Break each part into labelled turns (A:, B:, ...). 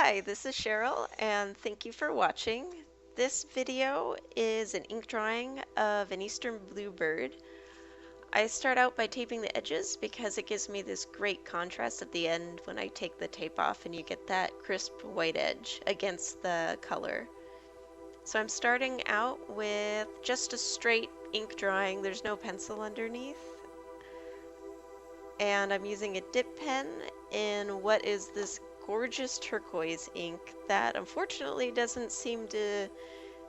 A: Hi, this is Cheryl, and thank you for watching. This video is an ink drawing of an eastern bluebird. I start out by taping the edges because it gives me this great contrast at the end when I take the tape off and you get that crisp white edge against the color. So I'm starting out with just a straight ink drawing. There's no pencil underneath. And I'm using a dip pen in what is this gorgeous turquoise ink that unfortunately doesn't seem to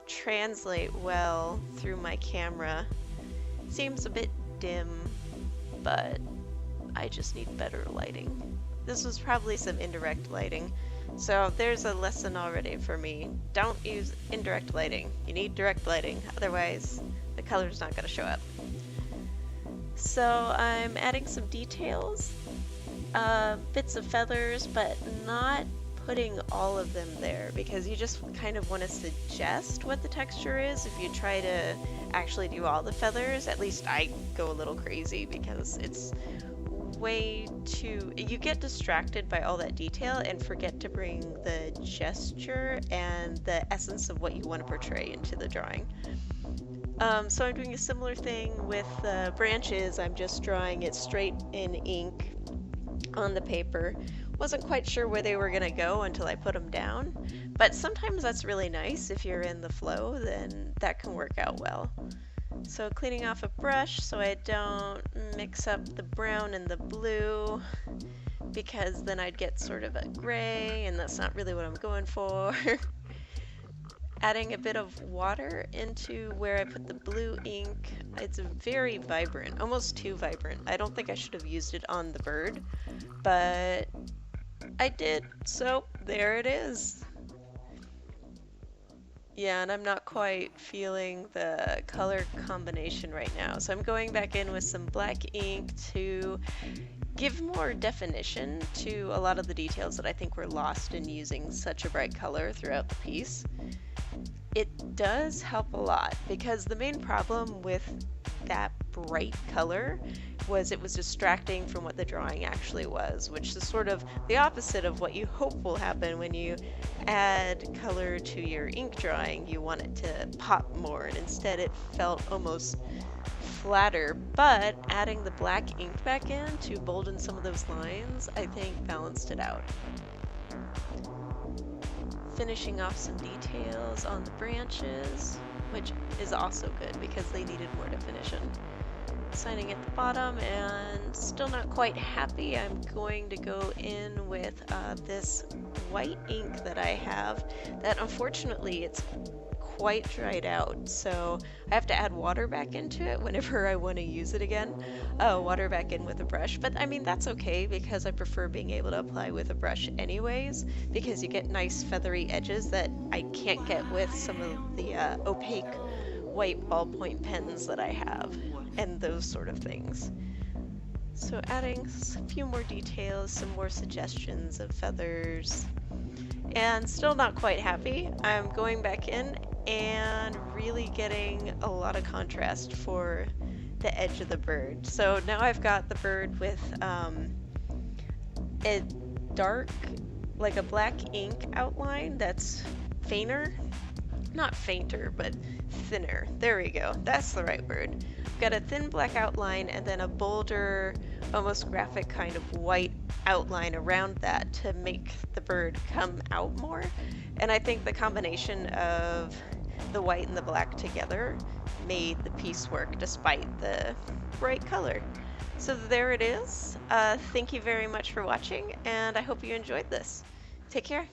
A: translate well through my camera. Seems a bit dim, but I just need better lighting. This was probably some indirect lighting, so there's a lesson already for me. Don't use indirect lighting. You need direct lighting, otherwise the color's not going to show up. So I'm adding some details, bits of feathers, but not putting all of them there because you just kind of want to suggest what the texture is. If you try to actually do all the feathers, at least I go a little crazy because it's way too... You get distracted by all that detail and forget to bring the gesture and the essence of what you want to portray into the drawing. So I'm doing a similar thing with the branches. I'm just drawing it straight in ink on the paper. Wasn't quite sure where they were going to go until I put them down, but sometimes that's really nice. If you're in the flow, then that can work out well. So cleaning off a brush so I don't mix up the brown and the blue, because then I'd get sort of a gray, and that's not really what I'm going for. Adding a bit of water into where I put the blue ink. It's very vibrant, almost too vibrant. I don't think I should have used it on the bird, but I did, so there it is. Yeah, and I'm not quite feeling the color combination right now, so I'm going back in with some black ink to give more definition to a lot of the details that I think were lost in using such a bright color throughout the piece. It does help a lot because the main problem with that bright color was it was distracting from what the drawing actually was, which is sort of the opposite of what you hope will happen when you add color to your ink drawing. You want it to pop more, and instead it felt almost flatter, but adding the black ink back in to bolden some of those lines, I think balanced it out. Finishing off some details on the branches, which is also good because they needed more definition. Signing at the bottom, and still not quite happy. I'm going to go in with this white ink that I have that unfortunately it's quite dried out, so I have to add water back into it whenever I want to use it again. Water back in with a brush, but I mean that's okay because I prefer being able to apply with a brush anyways, because you get nice feathery edges that I can't get with some of the opaque white ballpoint pens that I have and those sort of things. So adding a few more details, some more suggestions of feathers, and still not quite happy. I'm going back in and really getting a lot of contrast for the edge of the bird. So now I've got the bird with a dark, like a black ink outline that's fainter. Not fainter, but thinner. There we go. That's the right word. I've got a thin black outline and then a bolder, almost graphic kind of white outline around that to make the bird come out more. And I think the combination of the white and the black together made the piece work despite the bright color. So there it is. Thank you very much for watching, and I hope you enjoyed this. Take care.